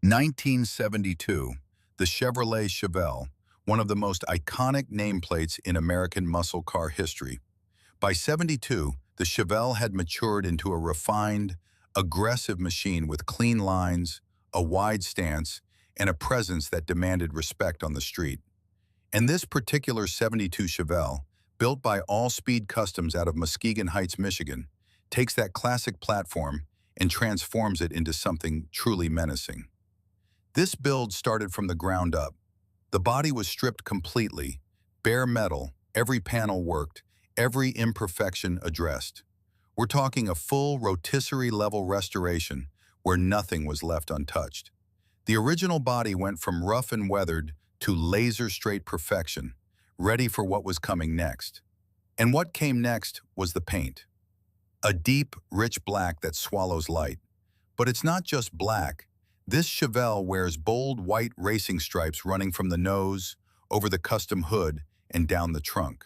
1972, the Chevrolet Chevelle, one of the most iconic nameplates in American muscle car history. By 72, the Chevelle had matured into a refined, aggressive machine with clean lines, a wide stance, and a presence that demanded respect on the street. And this particular 72 Chevelle, built by All Speed Customs out of Muskegon Heights, Michigan, takes that classic platform and transforms it into something truly menacing. This build started from the ground up. The body was stripped completely, bare metal, every panel worked, every imperfection addressed. We're talking a full rotisserie-level restoration where nothing was left untouched. The original body went from rough and weathered to laser-straight perfection, ready for what was coming next. And what came next was the paint. A deep, rich black that swallows light. But it's not just black. This Chevelle wears bold white racing stripes running from the nose, over the custom hood, and down the trunk.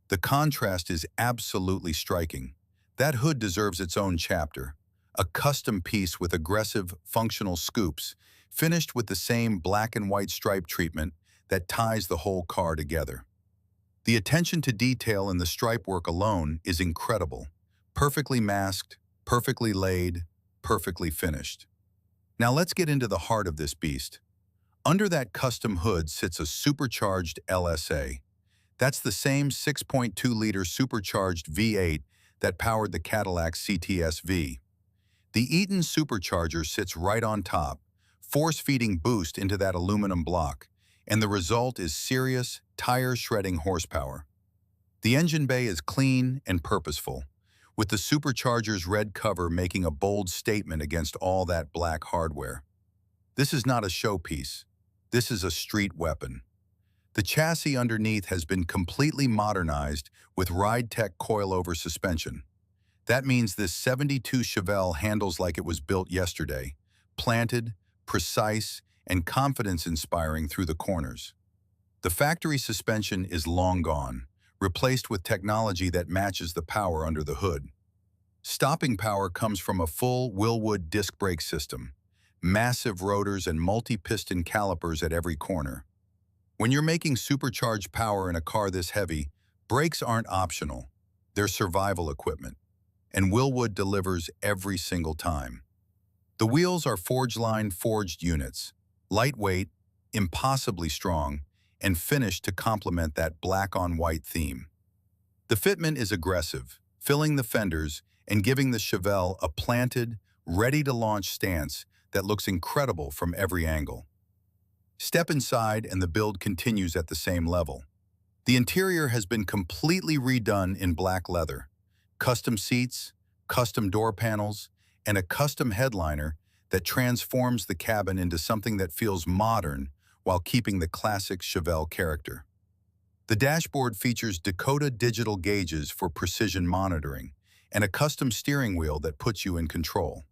The contrast is absolutely striking. That hood deserves its own chapter. A custom piece with aggressive, functional scoops, finished with the same black and white stripe treatment that ties the whole car together. The attention to detail in the stripe work alone is incredible. Perfectly masked, perfectly laid, perfectly finished. Now let's get into the heart of this beast. Under that custom hood sits a supercharged LSA. That's the same 6.2-liter supercharged V8 that powered the Cadillac CTS-V. The Eaton supercharger sits right on top, force-feeding boost into that aluminum block, and the result is serious, tire-shredding horsepower. The engine bay is clean and purposeful, with the supercharger's red cover making a bold statement against all that black hardware. This is not a showpiece. This is a street weapon. The chassis underneath has been completely modernized with Ridetech coilover suspension. That means this 72 Chevelle handles like it was built yesterday, planted, precise, and confidence-inspiring through the corners. The factory suspension is long gone, replaced with technology that matches the power under the hood. Stopping power comes from a full Wilwood disc brake system, massive rotors and multi-piston calipers at every corner. When you're making supercharged power in a car this heavy, brakes aren't optional. They're survival equipment, and Wilwood delivers every single time. The wheels are Forgeline forged units, lightweight, impossibly strong, and finished to complement that black-on-white theme. The fitment is aggressive, filling the fenders and giving the Chevelle a planted, ready-to-launch stance that looks incredible from every angle. Step inside and the build continues at the same level. The interior has been completely redone in black leather, custom seats, custom door panels, and a custom headliner that transforms the cabin into something that feels modern while keeping the classic Chevelle character. The dashboard features Dakota Digital gauges for precision monitoring and a custom steering wheel that puts you in control.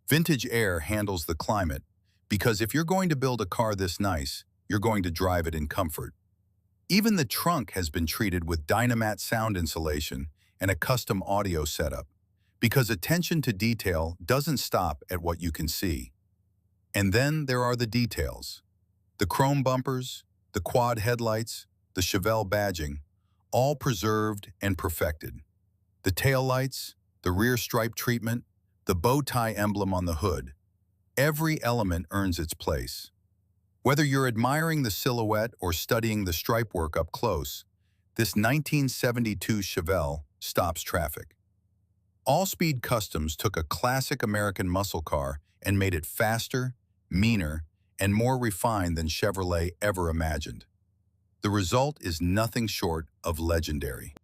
Vintage Air handles the climate, because if you're going to build a car this nice, you're going to drive it in comfort. Even the trunk has been treated with Dynamat sound insulation and a custom audio setup, because attention to detail doesn't stop at what you can see. And then there are the details. The chrome bumpers, the quad headlights, the Chevelle badging, all preserved and perfected. The taillights, the rear stripe treatment, the bow tie emblem on the hood. Every element earns its place. Whether you're admiring the silhouette or studying the stripe work up close, this 1972 Chevelle stops traffic. All Speed Customs took a classic American muscle car and made it faster, meaner, and more refined than Chevrolet ever imagined. The result is nothing short of legendary.